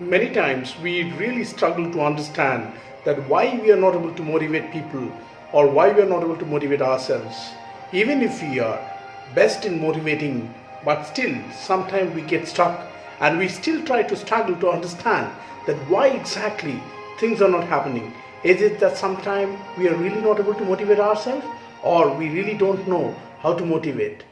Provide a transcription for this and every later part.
Many times we really struggle to understand that why we are not able to motivate people or why we are not able to motivate ourselves. Even if we are best in motivating, but still sometimes we get stuck and we still try to struggle to understand that why exactly things are not happening. Is it that sometimes we are really not able to motivate ourselves or we really don't know how to motivate?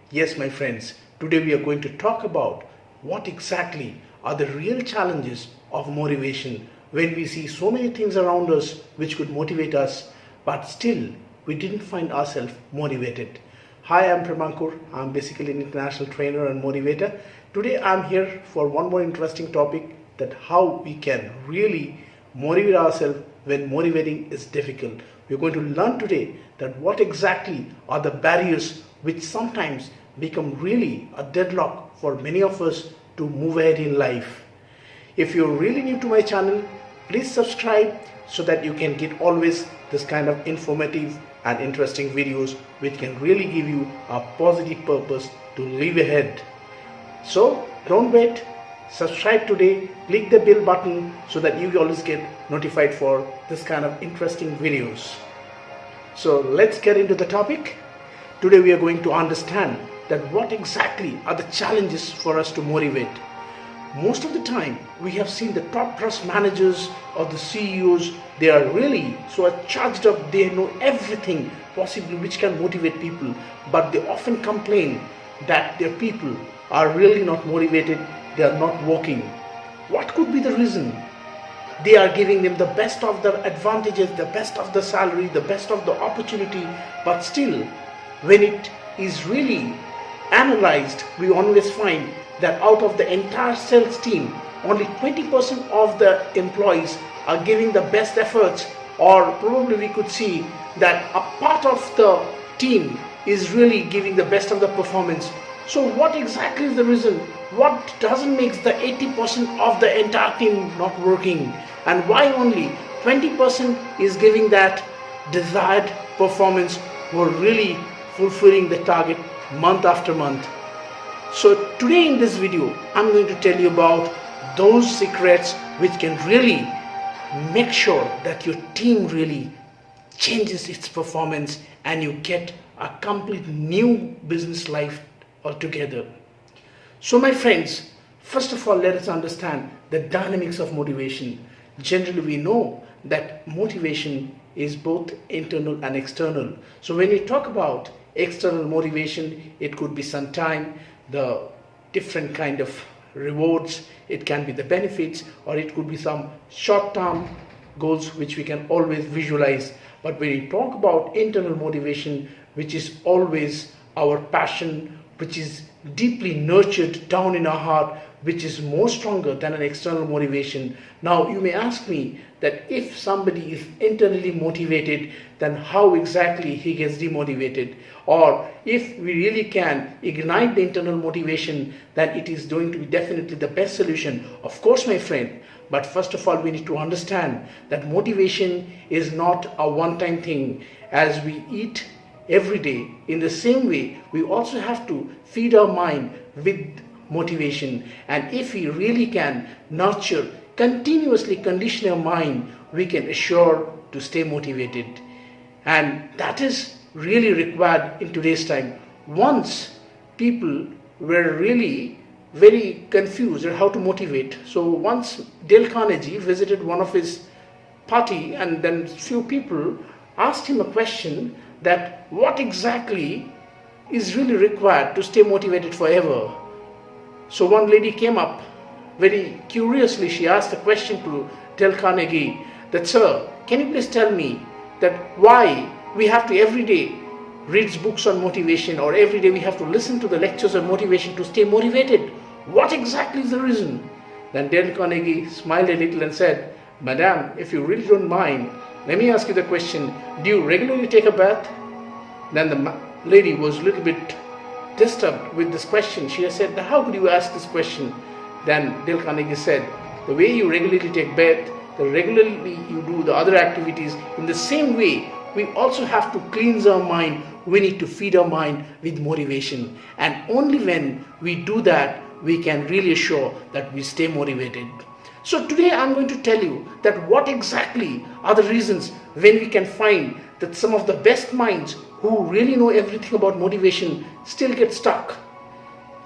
Yes, my friends, today we are going to talk about what exactly are the real challenges of motivation when we see so many things around us which could motivate us, but still we didn't find ourselves motivated. Hi, I'm Pramankur. I'm basically an international trainer and motivator. Today I'm here for one more interesting topic, that how we can really motivate ourselves when motivating is difficult. We're going to learn today that what exactly are the barriers which sometimes become really a deadlock for many of us to move ahead in life. If you're really new to my channel, please subscribe so that you can get always this kind of informative and interesting videos which can really give you a positive purpose to live ahead. So don't wait, subscribe today, click the bell button so that you always get notified for this kind of interesting videos. So let's get into the topic. Today we are going to understand that what exactly are the challenges for us to motivate. Most of the time we have seen the top trust managers or the CEOs, they are really so charged up, they know everything possibly which can motivate people, but they often complain that their people are really not motivated, they are not working. What could be the reason? They are giving them the best of the advantages, the best of the salary, the best of the opportunity, but still when it is really analyzed, we always find that out of the entire sales team, only 20% of the employees are giving the best efforts, or probably we could see that a part of the team is really giving the best of the performance. So what exactly is the reason? What doesn't make the 80% of the entire team not working? And why only 20% is giving that desired performance or really fulfilling the target month after month? So today in this video, I'm going to tell you about those secrets which can really make sure that your team really changes its performance and you get a complete new business life altogether. So my friends, first of all, let us understand the dynamics of motivation. Generally, we know that motivation is both internal and external. So when we talk about external motivation, it could be sometime the different kind of rewards, it can be the benefits, or it could be some short-term goals which we can always visualize. But when we talk about internal motivation, which is always our passion, which is deeply nurtured down in our heart, which is more stronger than an external motivation. Now you may ask me that if somebody is internally motivated, then how exactly he gets demotivated? Or if we really can ignite the internal motivation, then it is going to be definitely the best solution. Of course, my friend, but first of all we need to understand that motivation is not a one-time thing. As we eat every day, in the same way we also have to feed our mind with motivation. And if we really can nurture, continuously condition our mind, we can assure to stay motivated. And that is really required in today's time. Once people were really very confused on how to motivate. So once Dale Carnegie visited one of his party, and then few people asked him a question that what exactly is really required to stay motivated forever. So one lady came up very curiously, she asked a question to Dale Carnegie that, sir, can you please tell me that why we have to every day read books on motivation, or every day we have to listen to the lectures on motivation to stay motivated? What exactly is the reason? Then Dale Carnegie smiled a little and said, Madam, if you really don't mind, let me ask you the question, do you regularly take a bath? Then the lady was a little bit disturbed with this question. She said, how could you ask this question? Then Dale Carnegie said, the way you regularly take bath, the regularly you do the other activities, in the same way we also have to cleanse our mind. We need to feed our mind with motivation, and only when we do that we can really assure that we stay motivated. So today I'm going to tell you that what exactly are the reasons when we can find that some of the best minds who really know everything about motivation still get stuck.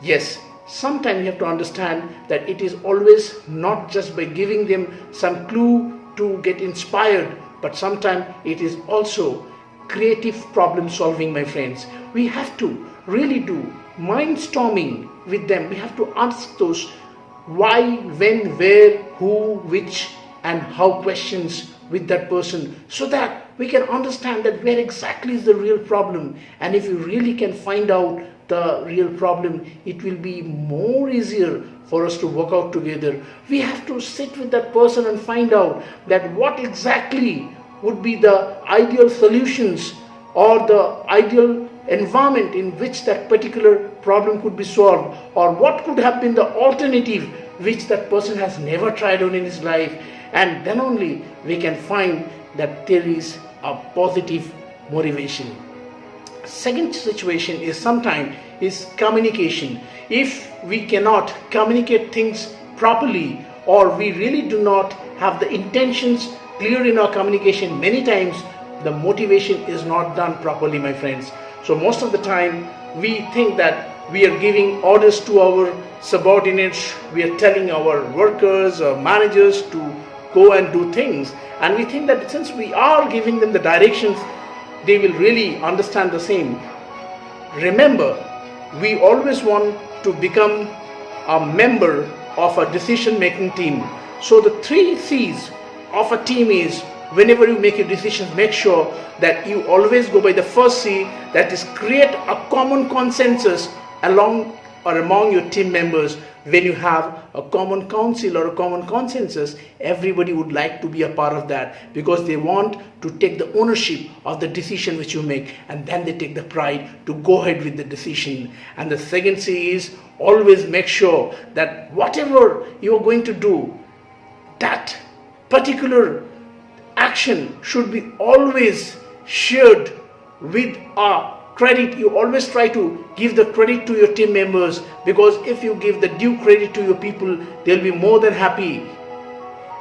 Yes, sometimes you have to understand that it is always not just by giving them some clue to get inspired, but sometimes it is also creative problem solving, my friends. We have to really do mind storming with them. We have to ask those why, when, where, who, which, and how questions with that person, so that we can understand that where exactly is the real problem. And if you really can find out the real problem, it will be more easier for us to work out together. We have to sit with that person and find out that what exactly would be the ideal solutions or the ideal environment in which that particular problem could be solved, or what could have been the alternative which that person has never tried on in his life. And then only we can find that there is a positive motivation. Second situation is sometimes is communication. If we cannot communicate things properly, or we really do not have the intentions clear in our communication, many times the motivation is not done properly, my friends. So most of the time we think that we are giving orders to our subordinates, we are telling our workers or managers to go and do things, and we think that since we are giving them the directions, they will really understand the same. Remember, we always want to become a member of a decision making team. So the 3 C's of a team is, whenever you make your decisions, make sure that you always go by the first C, that is create a common consensus along or among your team members. When you have a common council or a common consensus, everybody would like to be a part of that, because they want to take the ownership of the decision which you make, and then they take the pride to go ahead with the decision. And the second C is always make sure that whatever you are going to do, that particular action should be always shared with a credit. You always try to give the credit to your team members, because if you give the due credit to your people, they'll be more than happy.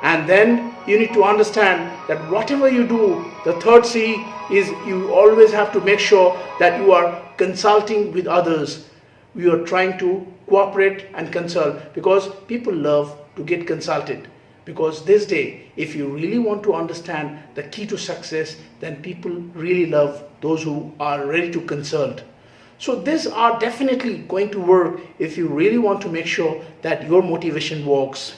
And then you need to understand that whatever you do, the third C is you always have to make sure that you are consulting with others. You are trying to cooperate and consult, because people love to get consulted. Because this day, if you really want to understand the key to success, then people really love those who are ready to consult. So these are definitely going to work if you really want to make sure that your motivation works.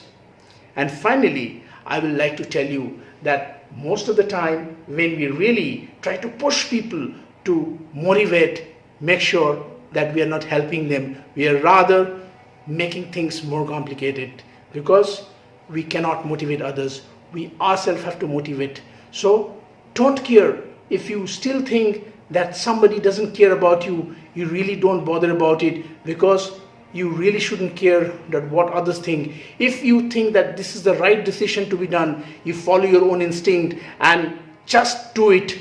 And finally, I will like to tell you that most of the time when we really try to push people to motivate, make sure that we are not helping them. We are rather making things more complicated, because we cannot motivate others. We ourselves have to motivate. So don't care if you still think that somebody doesn't care about you. You really don't bother about it, because you really shouldn't care that what others think. If you think that this is the right decision to be done, you follow your own instinct and just do it.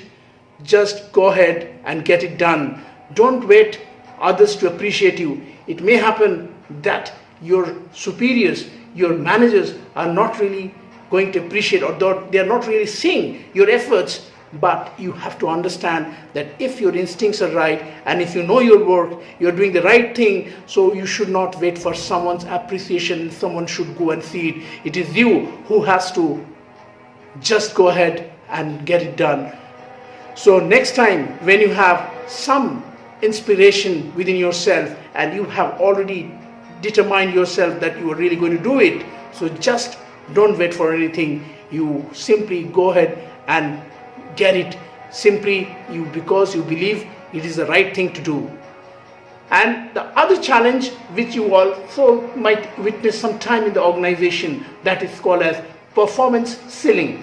Just go ahead and get it done. Don't wait others to appreciate you. It may happen that your superiors, your managers are not really going to appreciate, or they are not really seeing your efforts. But you have to understand that if your instincts are right, and if you know your work, you're doing the right thing, so you should not wait for someone's appreciation. Someone should go and see it. It is you who has to just go ahead and get it done. So next time when you have some inspiration within yourself, and you have already determined yourself that you are really going to do it, so just don't wait for anything. You simply go ahead and get it, simply because you believe it is the right thing to do. And the other challenge which you also might witness sometime in the organization, that is called as performance ceiling.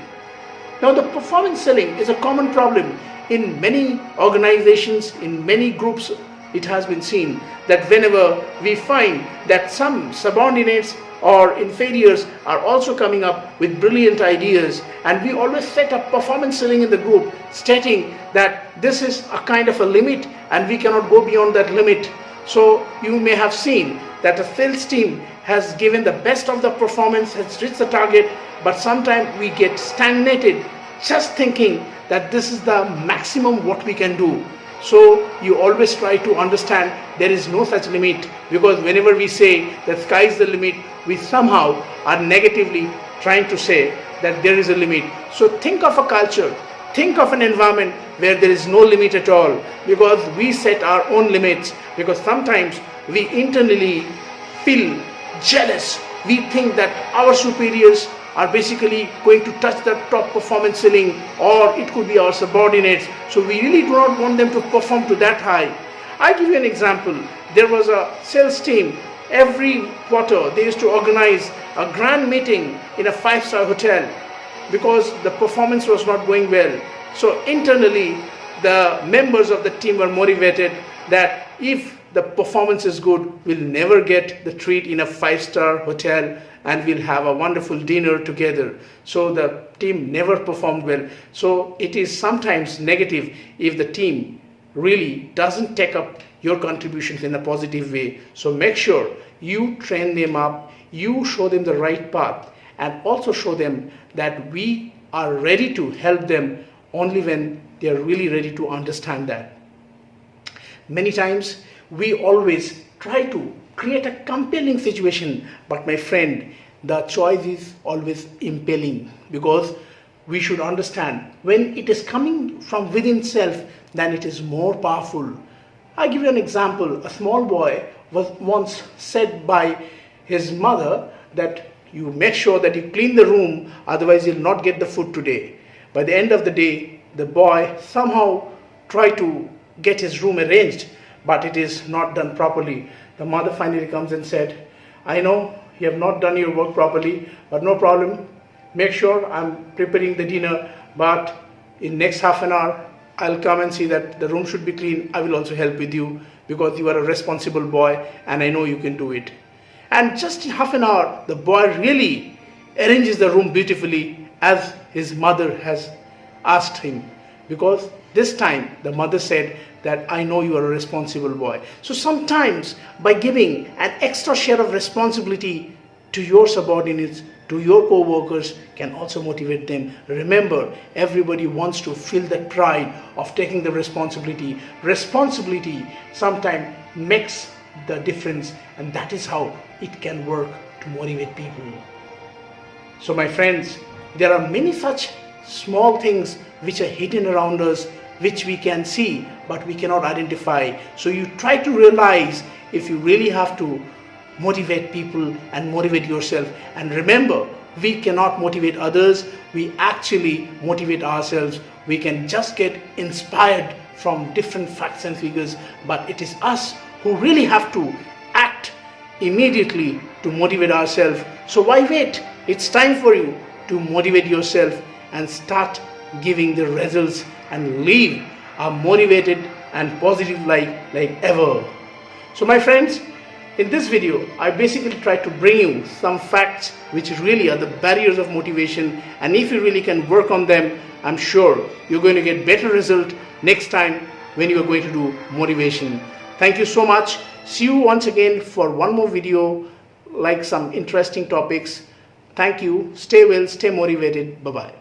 Now the performance ceiling is a common problem in many organizations, in many groups. It has been seen that whenever we find that some subordinates or inferiors are also coming up with brilliant ideas, and we always set up performance ceiling in the group, stating that this is a kind of a limit and we cannot go beyond that limit. So you may have seen that a sales team has given the best of the performance, has reached the target, but sometimes we get stagnated just thinking that this is the maximum what we can do. So you always try to understand there is no such limit, because whenever we say that sky is the limit, we somehow are negatively trying to say that there is a limit. So think of a culture, think of an environment where there is no limit at all, because we set our own limits, because sometimes we internally feel jealous. We think that our superiors are basically going to touch the top performance ceiling, or it could be our subordinates. So we really do not want them to perform to that high. I give you an example. There was a sales team. Every quarter they used to organize a grand meeting in a 5-star hotel because the performance was not going well. So internally the members of the team were motivated that if the performance is good, we'll never get the treat in a 5-star hotel and we'll have a wonderful dinner together. So the team never performed well. So it is sometimes negative if the team really doesn't take up your contributions in a positive way. So make sure you train them up, you show them the right path, and also show them that we are ready to help them only when they are really ready to understand that. Many times we always try to create a compelling situation, but my friend, the choice is always impelling, because we should understand when it is coming from within self, then it is more powerful. I give you an example. A small boy was once said by his mother that you make sure that you clean the room, otherwise you'll not get the food today. By the end of the day, the boy somehow tried to get his room arranged, but it is not done properly. The mother finally comes and said, I know you have not done your work properly, but no problem. Make sure I'm preparing the dinner, but in next half an hour, I'll come and see that the room should be clean. I will also help with you because you are a responsible boy and I know you can do it. And just in half an hour, the boy really arranges the room beautifully as his mother has asked him, because this time the mother said that I know you are a responsible boy. So sometimes by giving an extra share of responsibility to your subordinates, to your co-workers, can also motivate them. Remember, everybody wants to feel the pride of taking the responsibility. Responsibility sometimes makes the difference, and that is how it can work to motivate people. So my friends, there are many such small things which are hidden around us, which we can see but we cannot identify. So you try to realize if you really have to motivate people and motivate yourself. And remember, we cannot motivate others, we actually motivate ourselves. We can just get inspired from different facts and figures, but it is us who really have to act immediately to motivate ourselves. So why wait? It's time for you to motivate yourself and start giving the results and live a motivated and positive life like ever. So my friends, in this video, I basically tried to bring you some facts which really are the barriers of motivation, and if you really can work on them, I'm sure you're going to get better result next time when you are going to do motivation. Thank you so much. See you once again for one more video like some interesting topics. Thank you. Stay well, stay motivated. Bye-bye.